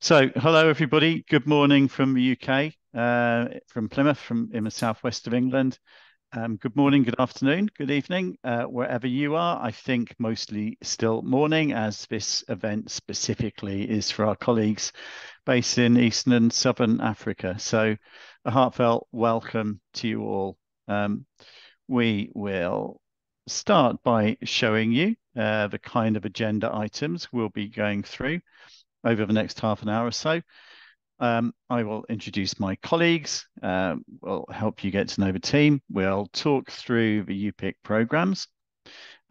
So, hello everybody. Good morning from the UK, from Plymouth, in the southwest of England. Good morning, good afternoon, good evening, wherever you are. I think mostly still morning, as this event specifically is for our colleagues based in Eastern and Southern Africa. So, a heartfelt welcome to you all. We will start by showing you the kind of agenda items we'll be going through over the next half an hour or so. I will introduce my colleagues. We'll help you get to know the team. We'll talk through the UPIC programs.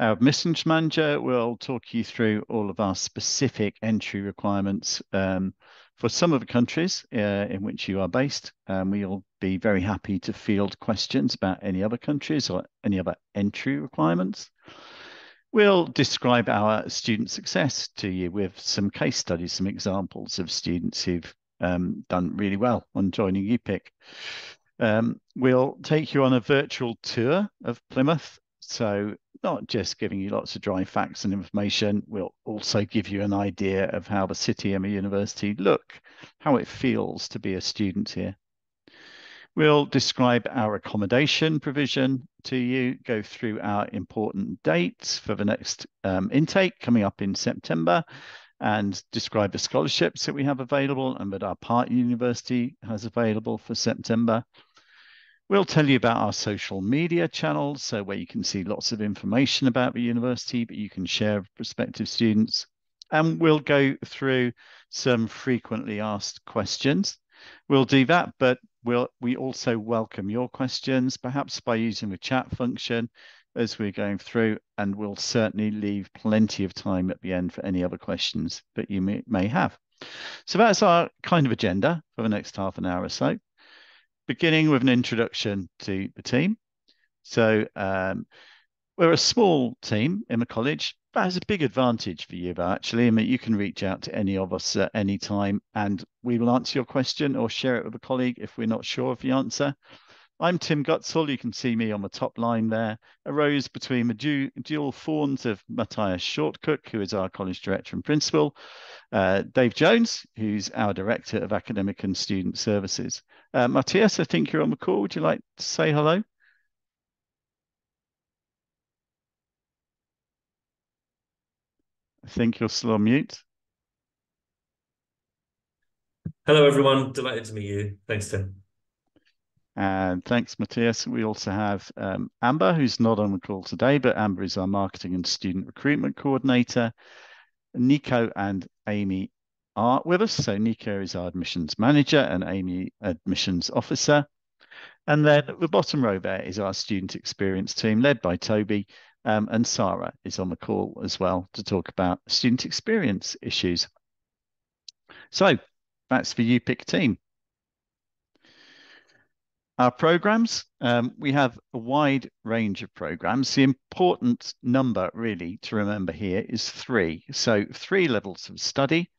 Our admissions manager will talk you through all of our specific entry requirements for some of the countries in which you are based. We'll be very happy to field questions about any other countries or any other entry requirements. We'll describe our student success to you with some case studies, some examples of students who've done really well on joining UPIC. We'll take you on a virtual tour of Plymouth. So not just giving you lots of dry facts and information, we'll also give you an idea of how the city and the university look, how it feels to be a student here. We'll describe our accommodation provision to you, go through our important dates for the next intake coming up in September, and describe the scholarships that we have available and that our partner university has available for September. We'll tell you about our social media channels, so where you can see lots of information about the university, but you can share with prospective students. And we'll go through some frequently asked questions. We'll do that, but we also welcome your questions, perhaps by using the chat function as we're going through, and we'll certainly leave plenty of time at the end for any other questions that you may have. So that's our kind of agenda for the next half an hour or so, beginning with an introduction to the team. So we're a small team in the college. That has a big advantage for you, actually, in that you can reach out to any of us at any time and we will answer your question or share it with a colleague if we're not sure of the answer. I'm Tim Gutzel. You can see me on the top line there. Arose between the dual fawns of Matthias Shortcook, who is our college director and principal, Dave Jones, who's our director of academic and student services. Matthias, I think you're on the call. Would you like to say hello? I think you're still on mute. Hello, everyone. Delighted to meet you. Thanks, Tim. And thanks, Matthias. We also have Amber, who's not on the call today, but Amber is our marketing and student recruitment coordinator. Nico and Amy are with us. So Nico is our admissions manager and Amy admissions officer. And then the bottom row there is our student experience team led by Toby, and Sarah is on the call as well to talk about student experience issues. So that's the UPIC team. Our programs, we have a wide range of programs. The important number really to remember here is three. So 3 levels of study: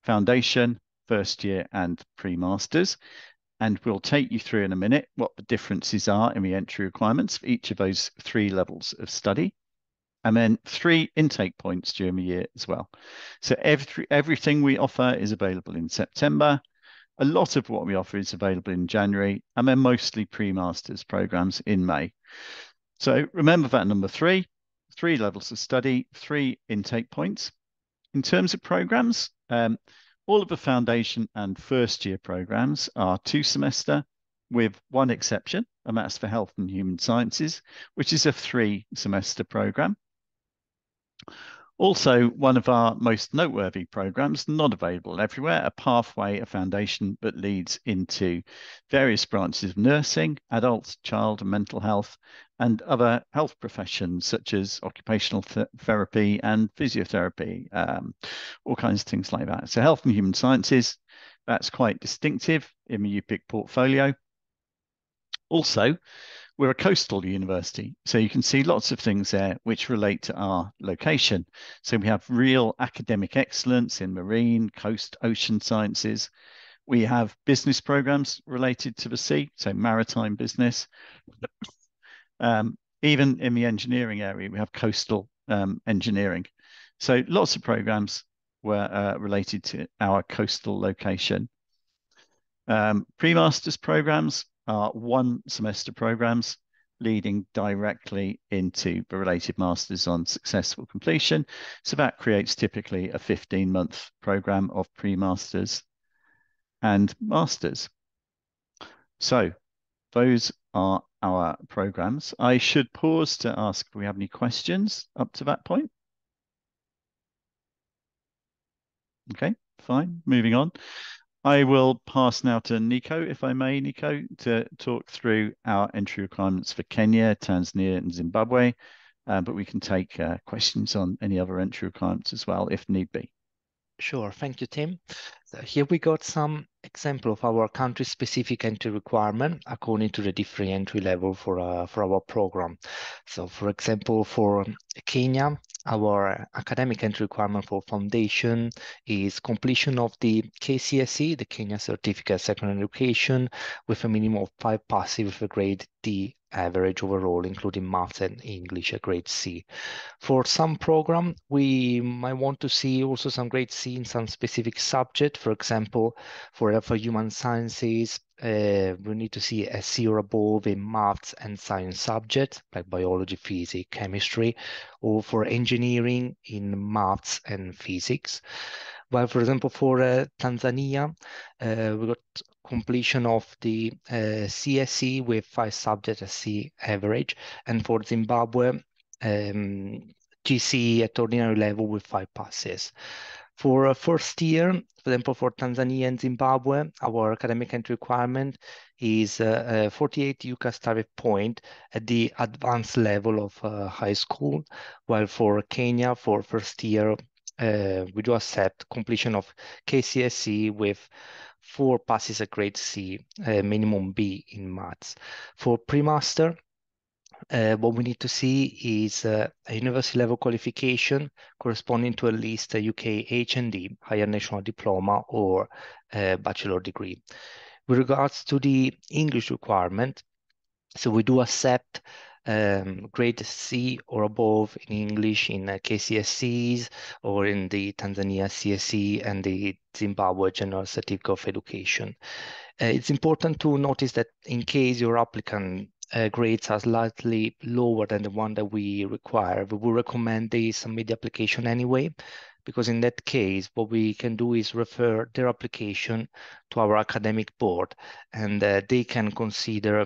foundation, first year, and pre-masters. And we'll take you through in a minute what the differences are in the entry requirements for each of those 3 levels of study. And then 3 intake points during the year as well. So everything we offer is available in September. A lot of what we offer is available in January, and then mostly pre-masters programs in May. So remember that number 3 levels of study, 3 intake points. In terms of programs, all of the foundation and first year programs are 2 semester with one exception, and that's for health and human sciences, which is a 3 semester program. Also, one of our most noteworthy programs, not available everywhere, a pathway, a foundation that leads into various branches of nursing, adult, child, and mental health, and other health professions such as occupational therapy and physiotherapy, all kinds of things like that. So health and human sciences, that's quite distinctive in the UPIC portfolio. Also, we're a coastal university, so you can see lots of things there which relate to our location. So we have real academic excellence in marine, coast, ocean sciences. We have business programs related to the sea, so maritime business. Even in the engineering area, we have coastal engineering. So lots of programs were related to our coastal location. Pre-masters programs are 1 semester programs leading directly into the related masters on successful completion. So that creates typically a 15-month program of pre-masters and masters. So those are our programs. I should pause to ask if we have any questions up to that point. Okay, fine. Moving on. I will pass now to Nico, if I may, Nico, to talk through our entry requirements for Kenya, Tanzania, and Zimbabwe. But we can take questions on any other entry requirements as well, if need be. Sure, thank you, Tim. So here we got some example of our country-specific entry requirement according to the different entry level for our program. So, for example, for Kenya, our academic entry requirement for foundation is completion of the KCSE, the Kenya Certificate of Secondary Education, with a minimum of 5 passes with a grade D average overall, including maths and English, a grade C. For some program, we might want to see also some grade C in some specific subject. For example, for human sciences, we need to see a C or above in maths and science subjects like biology, physics, chemistry, or for engineering in maths and physics. While, for example, for Tanzania, we got completion of the CSE with 5 subjects, a C average, and for Zimbabwe, GCE at ordinary level with 5 passes. For first year, for example, for Tanzania and Zimbabwe, our academic entry requirement is 48 UCAS target point at the advanced level of high school, while for Kenya, for first year, we do accept completion of KCSE with 4 passes at grade C, minimum B in maths. For pre-master, what we need to see is a university level qualification corresponding to at least a UK HND, higher national diploma, or a bachelor degree. With regards to the English requirement, so we do accept grade C or above in English in KCSEs or in the Tanzania CSE and the Zimbabwe General Certificate of Education. It's important to notice that in case your applicant grades are slightly lower than the one that we require, we will recommend they submit the application anyway, because in that case, what we can do is refer their application to our academic board, and they can consider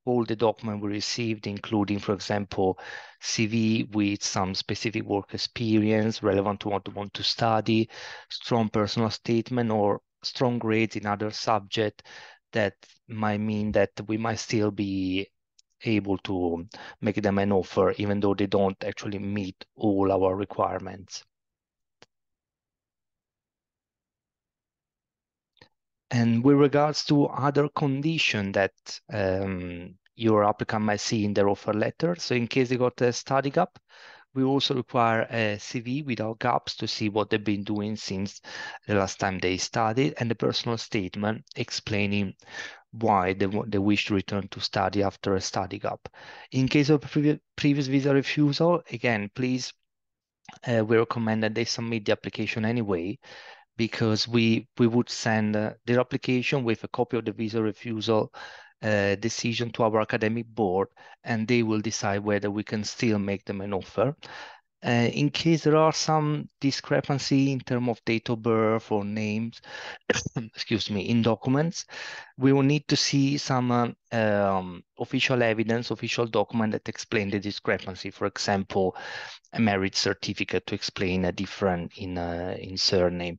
all the documents we received, including, for example, CV with some specific work experience relevant to what you want to study, strong personal statement, or strong grades in other subjects that might mean that we might still be able to make them an offer, even though they don't actually meet all our requirements. And with regards to other conditions that your applicant might see in their offer letter, so in case they got a study gap, we also require a CV without gaps to see what they've been doing since the last time they studied, and a personal statement explaining why they wish to return to study after a study gap. In case of previous visa refusal, again, please, we recommend that they submit the application anyway, because we would send their application with a copy of the visa refusal decision to our academic board, and they will decide whether we can still make them an offer. In case there are some discrepancy in terms of date of birth or names, excuse me, in documents, we will need to see some official evidence, official document that explain the discrepancy. For example, a marriage certificate to explain a difference in surname.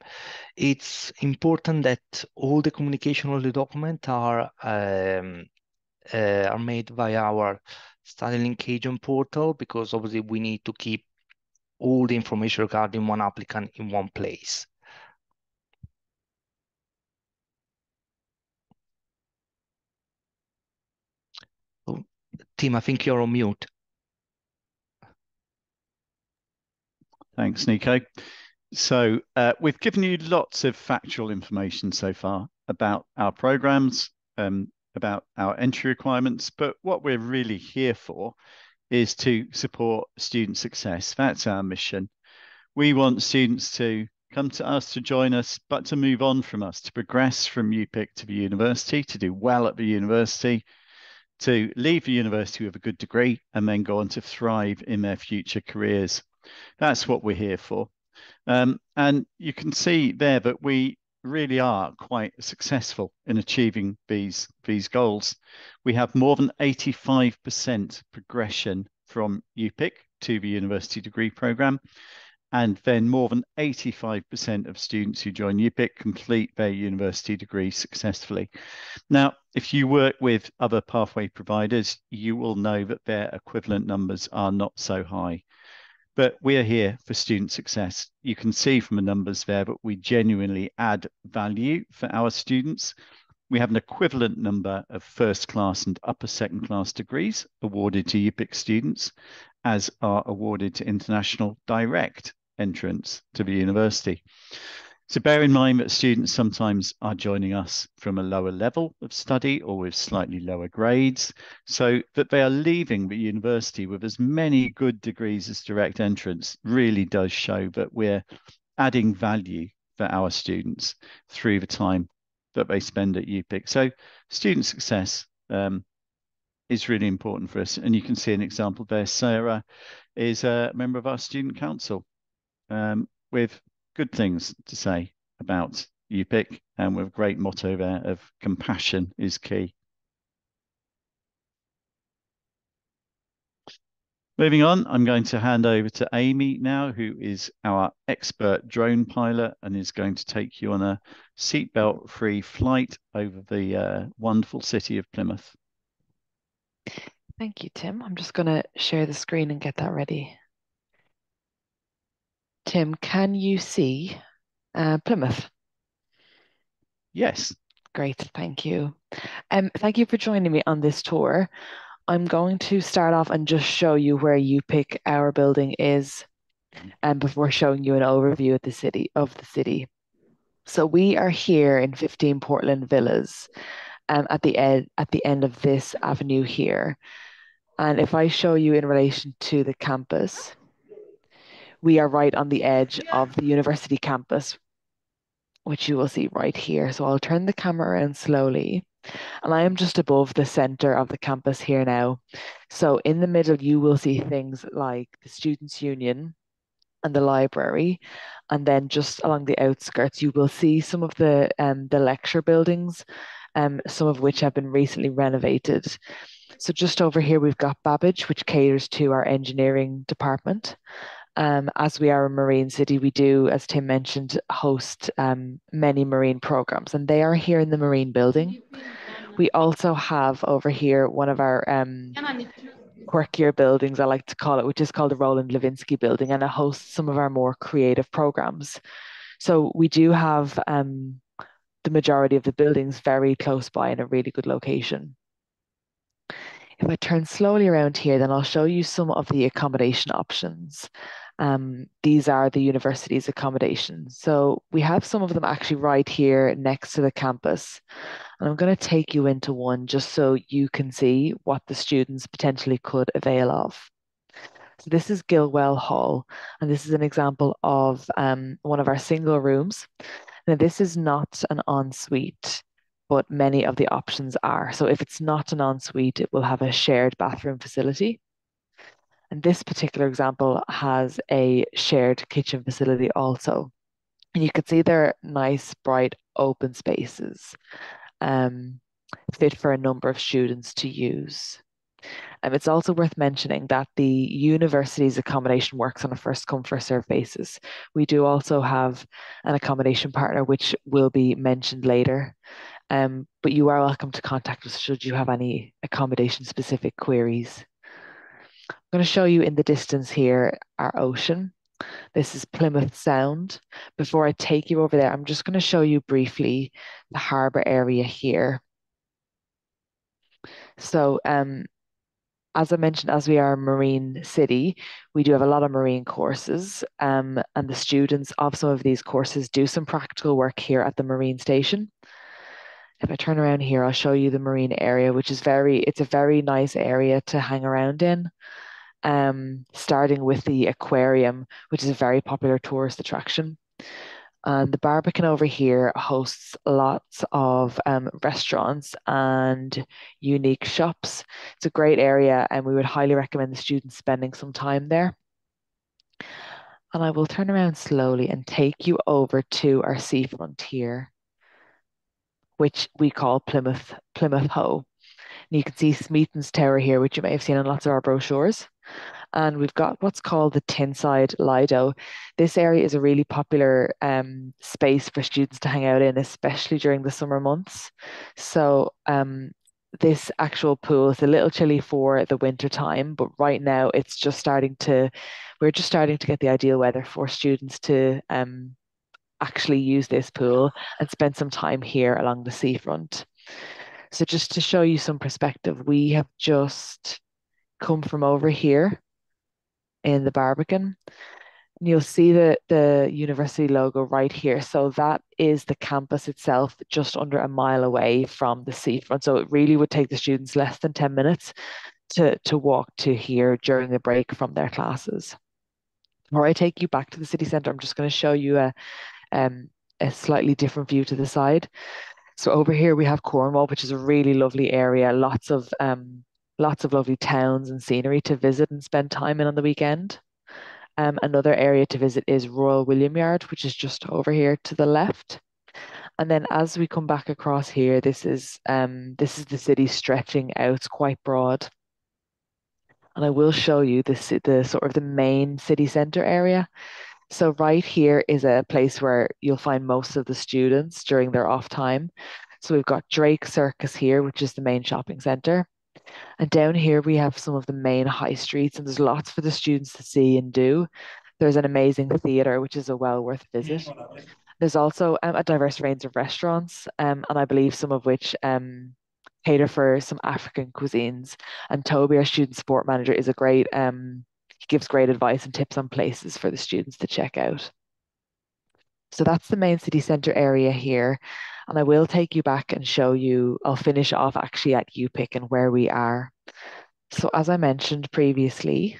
It's important that all the communication of the document are made via our StudyLink agent portal, because obviously we need to keep all the information regarding one applicant in one place. Oh, Tim, I think you're on mute. Thanks, Nico. So we've given you lots of factual information so far about our programs, about our entry requirements, but what we're really here for is to support student success. That's our mission. We want students to come to us to join us, but to move on from us, to progress from UPIC to the university, to do well at the university, to leave the university with a good degree and then go on to thrive in their future careers. That's what we're here for. And you can see there that we really are quite successful in achieving these goals. We have more than 85% progression from UPIC to the university degree programme. And then more than 85% of students who join UPIC complete their university degree successfully. Now, if you work with other pathway providers, you will know that their equivalent numbers are not so high. But we are here for student success. You can see from the numbers there that we genuinely add value for our students. We have an equivalent number of first class and upper second class degrees awarded to UPIC students as are awarded to international direct entrance to the university. So bear in mind that students sometimes are joining us from a lower level of study or with slightly lower grades, so that they are leaving the university with as many good degrees as direct entrance really does show that we're adding value for our students through the time that they spend at UPIC. So student success is really important for us. And you can see an example there. Sarah is a member of our student council with good things to say about UPIC and with a great motto there of compassion is key. Moving on, I'm going to hand over to Amy now, who is our expert drone pilot and is going to take you on a seatbelt-free flight over the wonderful city of Plymouth. Thank you, Tim. I'm just going to share the screen and get that ready. Tim, can you see Plymouth? Yes. Great, thank you. Thank you for joining me on this tour. I'm going to start off and just show you where UPIC, our building, is, and before showing you an overview of the city. So we are here in 15 Portland Villas, at the end of this avenue here. And if I show you in relation to the campus, we are right on the edge of the university campus, which you will see right here. So I'll turn the camera around slowly. And I am just above the center of the campus here now. So in the middle, you will see things like the Students' Union and the library. And then just along the outskirts, you will see some of the lecture buildings, some of which have been recently renovated. So just over here, we've got Babbage, which caters to our engineering department. As we are a marine city, we do, as Tim mentioned, host many marine programs, and they are here in the marine building. We also have over here one of our quirkier buildings, I like to call it, which is called the Roland Levinsky building, and it hosts some of our more creative programs. So we do have the majority of the buildings very close by in a really good location. If I turn slowly around here, then I'll show you some of the accommodation options. These are the university's accommodations. So we have some of them actually right here next to the campus. And I'm going to take you into one just so you can see what the students potentially could avail of. So this is Gilwell Hall, and this is an example of one of our single rooms. Now, this is not an ensuite, but many of the options are. So if it's not an ensuite, it will have a shared bathroom facility. And this particular example has a shared kitchen facility also. And you can see they're nice, bright, open spaces, fit for a number of students to use. It's also worth mentioning that the university's accommodation works on a first come, first served basis. We do also have an accommodation partner, which will be mentioned later. But you are welcome to contact us should you have any accommodation specific queries. I'm going to show you in the distance here our ocean. This is Plymouth Sound. Before I take you over there, I'm just going to show you briefly the harbour area here. So as I mentioned, as we are a marine city, we do have a lot of marine courses, and the students of some of these courses do some practical work here at the marine station. If I turn around here, I'll show you the marine area, which is it's a very nice area to hang around in. Starting with the aquarium, which is a very popular tourist attraction. And the Barbican over here hosts lots of restaurants and unique shops. It's a great area, and we would highly recommend the students spending some time there. And I will turn around slowly and take you over to our seafront here, which we call Plymouth Hoe. And you can see Smeaton's Tower here, which you may have seen on lots of our brochures. And we've got what's called the Tinside Lido. This area is a really popular space for students to hang out in, especially during the summer months. So this actual pool is a little chilly for the winter time, but right now we're just starting to get the ideal weather for students to actually use this pool and spend some time here along the seafront. So just to show you some perspective, we have just come from over here in the Barbican. And you'll see the university logo right here. So that is the campus itself, just under a mile away from the seafront. So it really would take the students less than 10 minutes to walk to here during the break from their classes. Before I take you back to the city centre, I'm just going to show you a slightly different view to the side. So over here we have Cornwall, which is a really lovely area. Lots of lovely towns and scenery to visit and spend time in on the weekend. Another area to visit is Royal William Yard, which is just over here to the left. And then as we come back across here, this is the city stretching out. It's quite broad. And I will show you the sort of the main city centre area. So right here is a place where you'll find most of the students during their off time. So we've got Drake Circus here, which is the main shopping centre. And down here we have some of the main high streets, and there's lots for the students to see and do. There's an amazing theatre, which is a well worth visit. There's also a diverse range of restaurants, and I believe some of which cater for some African cuisines. And Toby, our student sport manager, is a great he gives great advice and tips on places for the students to check out. So that's the main city centre area here. And I will take you back and show you, I'll finish off actually at UPIC and where we are. So as I mentioned previously,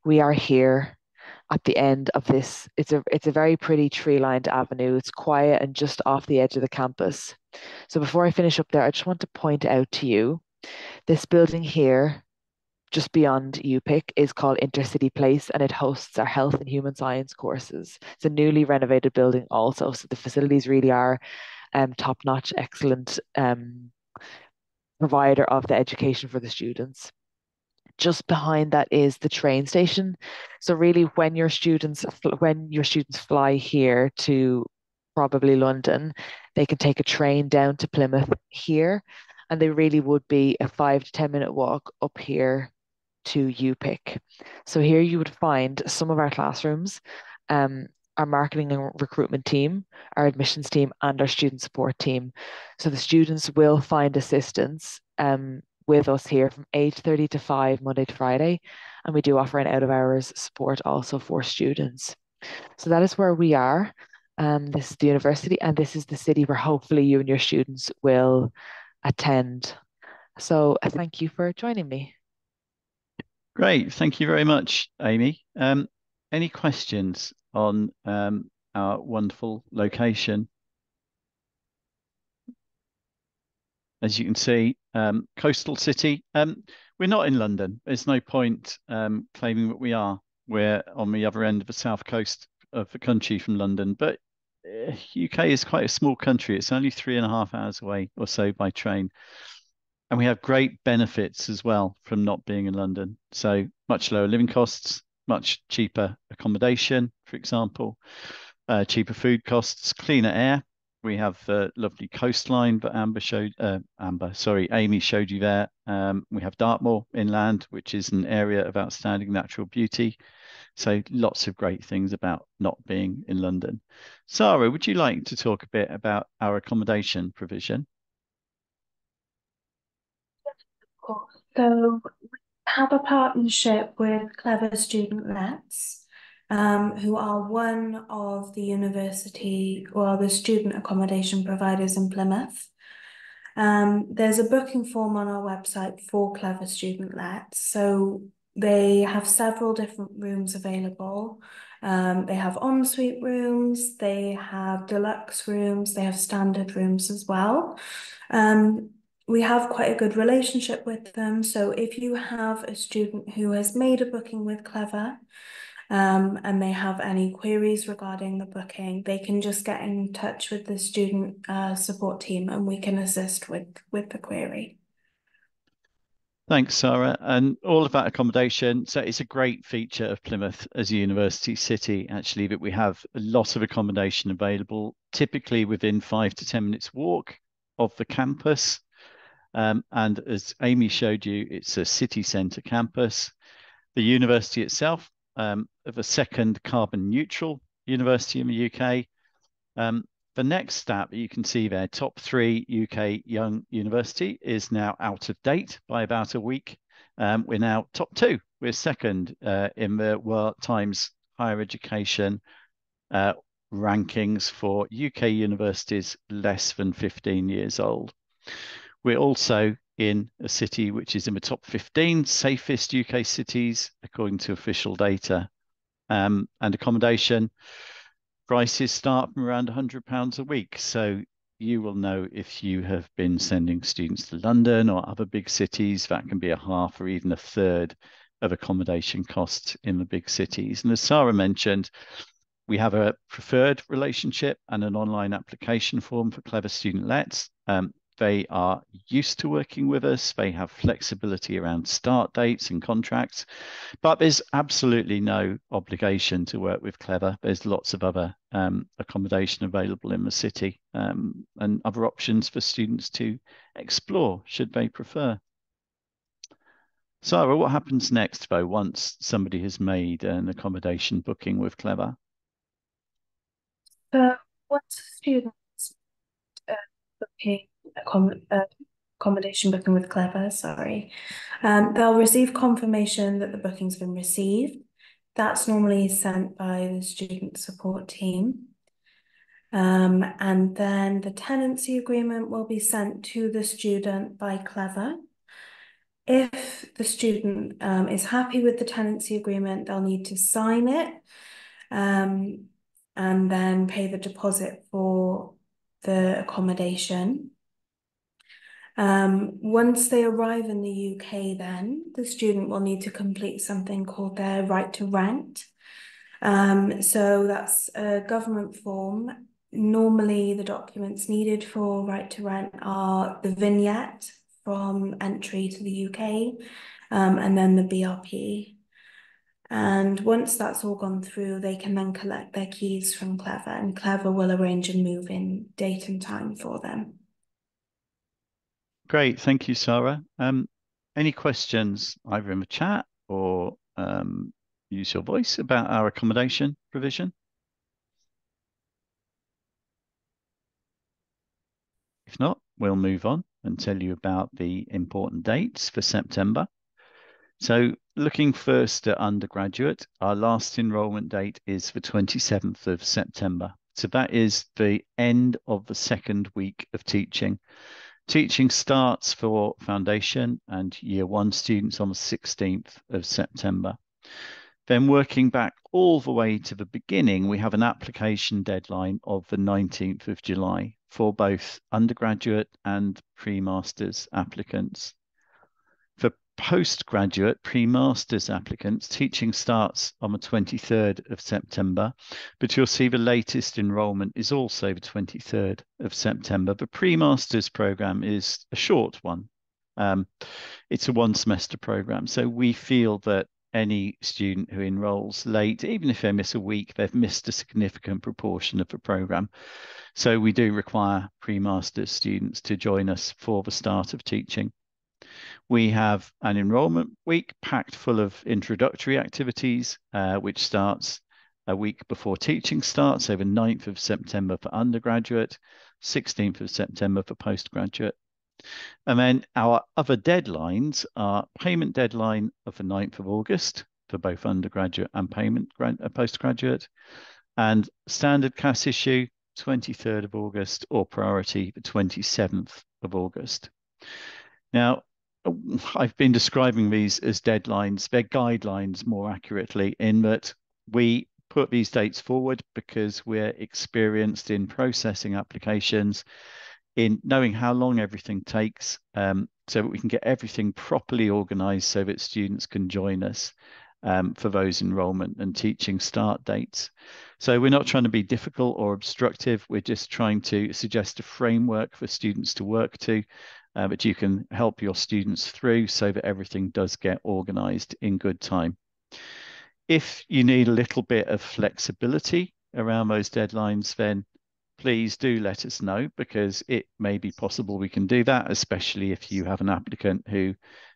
we are here at the end of this. It's a very pretty tree-lined avenue. It's quiet and just off the edge of the campus. So before I finish up there, I just want to point out to you, this building here, just beyond UPIC, is called Intercity Place, and it hosts our health and human science courses. It's a newly renovated building also, so the facilities really are top-notch, excellent provider of the education for the students. Just behind that is the train station. So really, when your students fly here to probably London, they can take a train down to Plymouth here, and they really would be a 5 to 10 minute walk up here to UPIC. So here you would find some of our classrooms, our marketing and recruitment team, our admissions team, and our student support team. So the students will find assistance with us here from 8:30 to 5 Monday to Friday, and we do offer an out of hours support also for students. So that is where we are. This is the university, and this is the city where hopefully you and your students will attend. So thank you for joining me. Great. Thank you very much, Amy. Any questions on our wonderful location? As you can see, coastal city. We're not in London. There's no point claiming that we are. We're on the other end of the south coast of the country from London, but UK is quite a small country. It's only 3.5 hours away or so by train. And we have great benefits as well from not being in London. So much lower living costs, much cheaper accommodation, for example, cheaper food costs, cleaner air. We have the lovely coastline that Amy showed you there. We have Dartmoor inland, which is an area of outstanding natural beauty. So lots of great things about not being in London. Sarah, would you like to talk a bit about our accommodation provision? Course. So we have a partnership with Clever Student Lets, who are one of the university or the student accommodation providers in Plymouth. There's a booking form on our website for Clever Student Lets. So they have several different rooms available. They have ensuite rooms, they have deluxe rooms, they have standard rooms as well. We have quite a good relationship with them. So if you have a student who has made a booking with Clever, and they have any queries regarding the booking, they can just get in touch with the student support team and we can assist with the query. Thanks, Sarah. And all of that accommodation. So it's a great feature of Plymouth as a university city, actually, that we have a lot of accommodation available, typically within 5 to 10 minutes walk of the campus. And as Amy showed you, it's a city centre campus. The university itself, of a second carbon neutral university in the UK. The next stat that you can see there, top 3 UK young university, is now out of date by about a week. We're now top 2. We're second in the World Times Higher Education rankings for UK universities less than 15 years old. We're also in a city which is in the top 15 safest UK cities, according to official data. And accommodation prices start from around £100 a week. So you will know if you have been sending students to London or other big cities, that can be a half or even a third of accommodation costs in the big cities. And as Sarah mentioned, we have a preferred relationship and an online application form for Clever Student Lets. They are used to working with us. They have flexibility around start dates and contracts, but there's absolutely no obligation to work with Clever. There's lots of other accommodation available in the city and other options for students to explore should they prefer. Sarah, what happens next though once somebody has made an accommodation booking with Clever? Once a student's booking accommodation booking with Clever, sorry, they'll receive confirmation that the booking's been received. That's normally sent by the student support team. And then the tenancy agreement will be sent to the student by Clever. If the student is happy with the tenancy agreement, they'll need to sign it and then pay the deposit for the accommodation. Once they arrive in the UK, then the student will need to complete something called their right to rent. So that's a government form. Normally, the documents needed for right to rent are the vignette from entry to the UK, and then the BRP. And once that's all gone through, they can then collect their keys from Clever, and Clever will arrange a move-in date and time for them. Great, thank you, Sarah. Any questions either in the chat or use your voice about our accommodation provision? If not, we'll move on and tell you about the important dates for September. So looking first at undergraduate, our last enrolment date is the 27th of September. So that is the end of the second week of teaching. Teaching starts for foundation and year 1 students on the 16th of September. Then working back all the way to the beginning, we have an application deadline of the 19th of July for both undergraduate and pre-masters applicants. For postgraduate pre-masters applicants, teaching starts on the 23rd of September, but you'll see the latest enrolment is also the 23rd of September. The pre-masters program is a short one. It's a 1 semester program. So we feel that any student who enrolls late, even if they miss a week, they've missed a significant proportion of the program. So we do require pre-masters students to join us for the start of teaching. We have an enrolment week packed full of introductory activities, which starts a week before teaching starts, so the 9th of September for undergraduate, 16th of September for postgraduate. And then our other deadlines are payment deadline of the 9th of August for both undergraduate and postgraduate, and standard cash issue 23rd of August, or priority the 27th of August. Now, I've been describing these as deadlines. They're guidelines more accurately, in that we put these dates forward because we're experienced in processing applications, in knowing how long everything takes, so that we can get everything properly organised so that students can join us for those enrolment and teaching start dates. So we're not trying to be difficult or obstructive. We're just trying to suggest a framework for students to work to, that you can help your students through so that everything does get organised in good time. If you need a little bit of flexibility around those deadlines, then please do let us know, because it may be possible we can do that, especially if you have an applicant who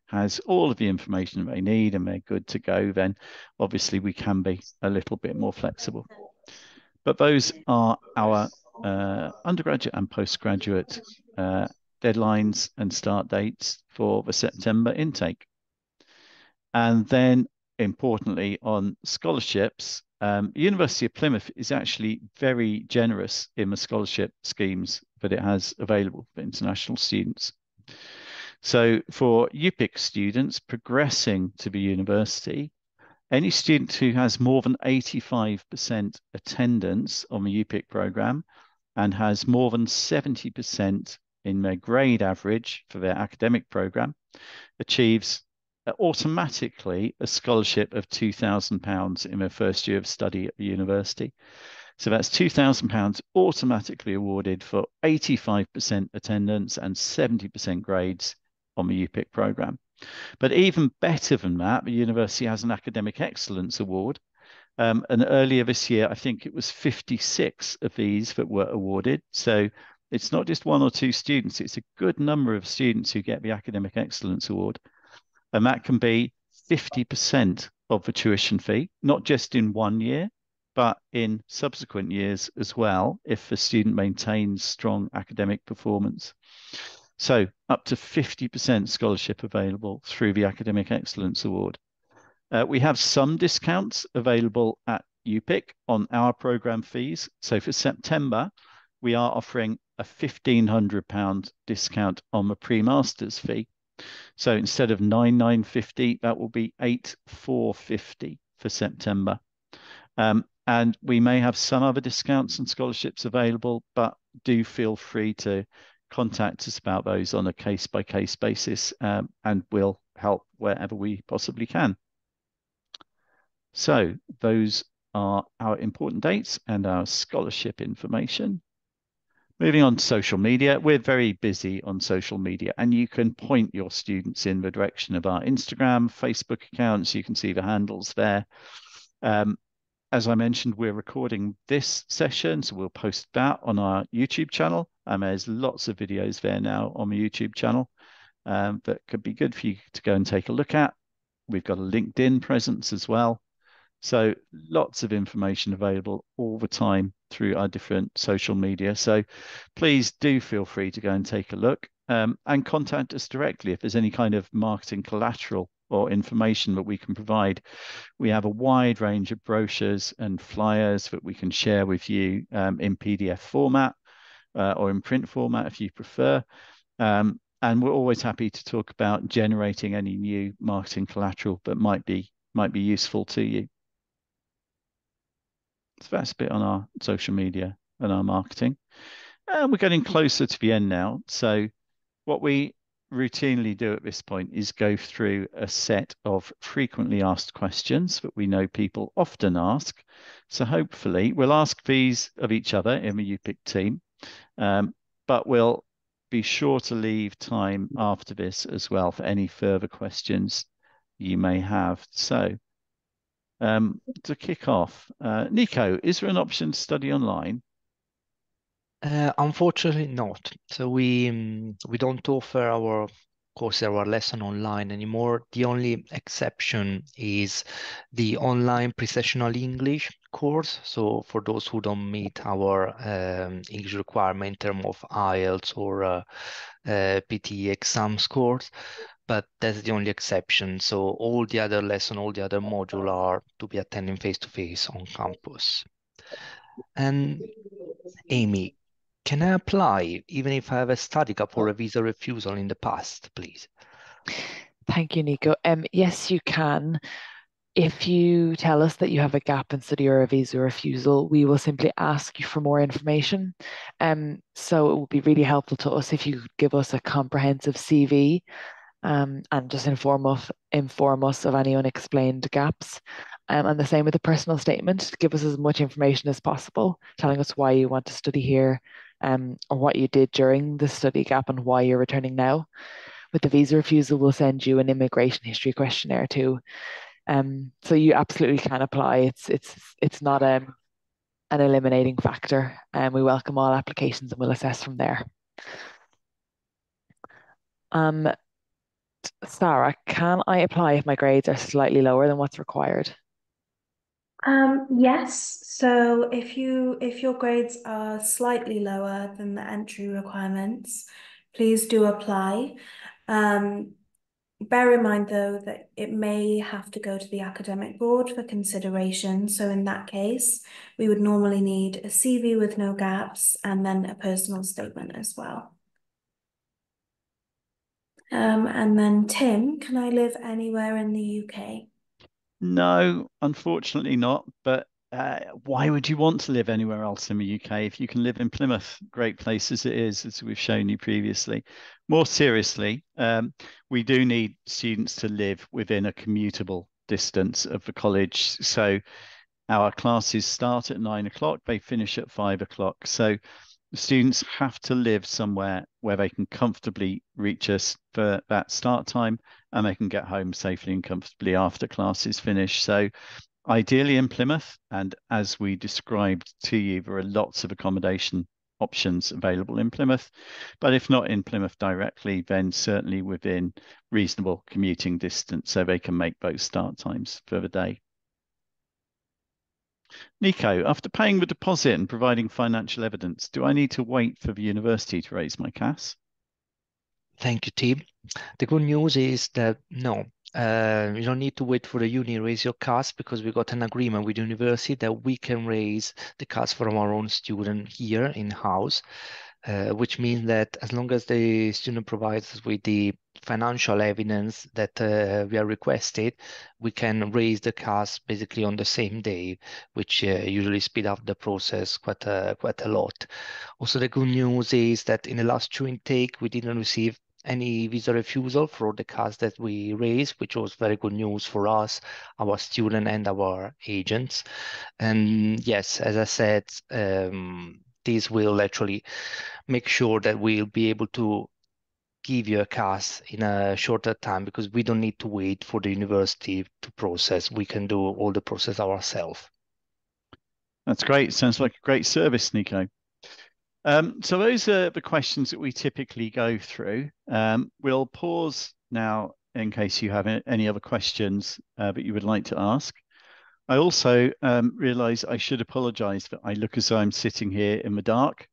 has all of the information they need and they're good to go, then obviously we can be a little bit more flexible. But those are our undergraduate and postgraduate deadlines and start dates for the September intake. And then importantly on scholarships, University of Plymouth is actually very generous in the scholarship schemes that it has available for international students. So for UPIC students progressing to the university, any student who has more than 85% attendance on the UPIC program and has more than 70% in their grade average for their academic program achieves automatically a scholarship of £2,000 in their first year of study at the university. So that's £2,000 automatically awarded for 85% attendance and 70% grades on the UPIC program. But even better than that, the university has an Academic Excellence Award. And earlier this year, I think it was 56 of these that were awarded. So it's not just one or two students, it's a good number of students who get the Academic Excellence Award. And that can be 50% of the tuition fee, not just in 1 year, but in subsequent years as well, if the student maintains strong academic performance. So up to 50% scholarship available through the Academic Excellence Award. We have some discounts available at UPIC on our programme fees. So for September, we are offering a £1,500 discount on the pre-masters fee. So instead of £9,950, that will be £8,450 for September. And we may have some other discounts and scholarships available, but do feel free to contact us about those on a case-by-case basis, and we'll help wherever we possibly can. So those are our important dates and our scholarship information. Moving on to social media, we're very busy on social media, and you can point your students in the direction of our Instagram, Facebook accounts. You can see the handles there. As I mentioned, we're recording this session, so we'll post that on our YouTube channel. And there's lots of videos there now on the YouTube channel that could be good for you to go and take a look at. We've got a LinkedIn presence as well. So lots of information available all the time through our different social media. So please do feel free to go and take a look, and contact us directly if there's any kind of marketing collateral or information that we can provide. We have a wide range of brochures and flyers that we can share with you in PDF format or in print format if you prefer. And we're always happy to talk about generating any new marketing collateral that might be useful to you. So that's a bit on our social media and our marketing. And we're getting closer to the end now. So what we routinely do at this point is go through a set of frequently asked questions that we know people often ask. So hopefully we'll ask these of each other in the UPIC team, but we'll be sure to leave time after this as well for any further questions you may have. So to kick off, Nico, is there an option to study online? Unfortunately not. So we don't offer our course, our lesson online anymore. The only exception is the online pre-sessional English course. So for those who don't meet our English requirement in terms of IELTS or PTE exam scores, but that's the only exception. So all the other lesson, all the other module are to be attending face-to-face on campus. And Amy, can I apply even if I have a study gap or a visa refusal in the past, please? Thank you, Nico. Yes, you can. If you tell us that you have a gap in study or a visa refusal, we will simply ask you for more information. So it would be really helpful to us if you could give us a comprehensive CV, and just inform us of any unexplained gaps. And the same with a personal statement. Give us as much information as possible, telling us why you want to study here, or what you did during the study gap and why you're returning now. With the visa refusal, we'll send you an immigration history questionnaire too. So you absolutely can apply. It's not an eliminating factor, and we welcome all applications and we'll assess from there. Um, Sarah, can I apply if my grades are slightly lower than what's required? Yes. So if your grades are slightly lower than the entry requirements, please do apply. Bear in mind though that it may have to go to the academic board for consideration. So in that case, we would normally need a CV with no gaps and then a personal statement as well. And then Tim, can I live anywhere in the UK? No, unfortunately not. But why would you want to live anywhere else in the UK if you can live in Plymouth? Great place as it is, as we've shown you previously. More seriously, we do need students to live within a commutable distance of the college. So our classes start at 9 o'clock, they finish at 5 o'clock. So the students have to live somewhere where they can comfortably reach us for that start time, and they can get home safely and comfortably after classes finish. So ideally in Plymouth, and as we described to you, there are lots of accommodation options available in Plymouth. But if not in Plymouth directly, then certainly within reasonable commuting distance so they can make both start times for the day. Nico, after paying the deposit and providing financial evidence, do I need to wait for the university to raise my CAS? Thank you, Tim. The good news is that no, you don't need to wait for the uni to raise your CAS, because we got an agreement with the university that we can raise the CAS from our own student here in-house, which means that as long as the student provides us with the financial evidence that we are requested, we can raise the CAS basically on the same day, which usually speed up the process quite a lot. Also, the good news is that in the last two intake, we didn't receive any visa refusal for the CAS that we raised, which was very good news for us, our student and our agents. And yes, as I said, this will actually make sure that we'll be able to give you a CAS in a shorter time, because we don't need to wait for the university to process. We can do all the process ourselves. That's great. Sounds like a great service, Nico. So those are the questions that we typically go through. We'll pause now in case you have any other questions that you would like to ask. I also realise I should apologise that I look as though I'm sitting here in the dark.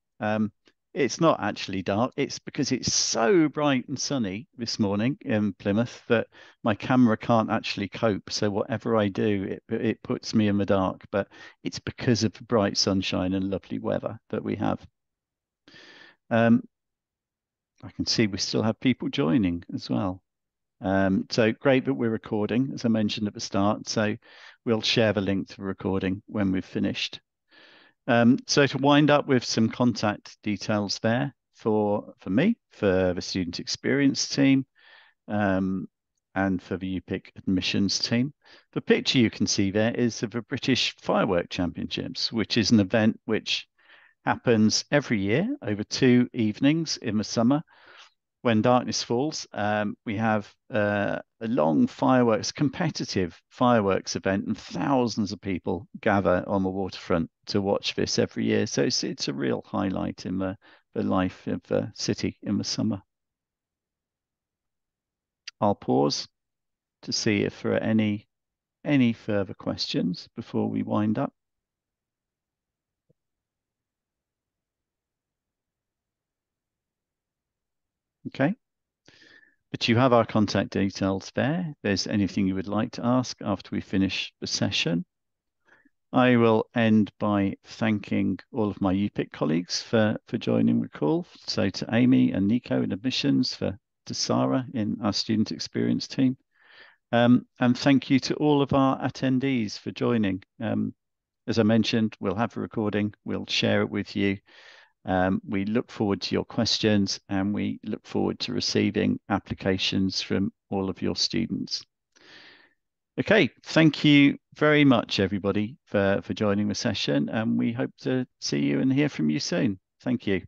It's not actually dark. It's because it's so bright and sunny this morning in Plymouth that my camera can't actually cope. So whatever I do, it puts me in the dark. But it's because of the bright sunshine and lovely weather that we have. I can see we still have people joining as well. So great that we're recording, as I mentioned at the start. So we'll share the link to the recording when we've finished. So to wind up with some contact details there for me, for the student experience team, and for the UPIC admissions team. The picture you can see there is of the British Firework Championships, which is an event which happens every year over 2 evenings in the summer. When darkness falls, we have a long competitive fireworks event, and thousands of people gather on the waterfront to watch this every year. So it's a real highlight in the life of the city in the summer. I'll pause to see if there are any further questions before we wind up. Okay. But you have our contact details there. If there's anything you would like to ask after we finish the session. I will end by thanking all of my UPIC colleagues for joining the call. So to Amy and Nico in admissions, to Sarah in our student experience team, And thank you to all of our attendees for joining. As I mentioned, we'll have a recording, we'll share it with you. We look forward to your questions, and we look forward to receiving applications from all of your students. Okay, thank you very much, everybody, for joining the session, and we hope to see you and hear from you soon. Thank you.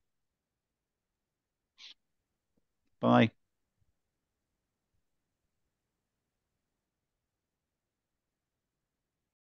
Bye.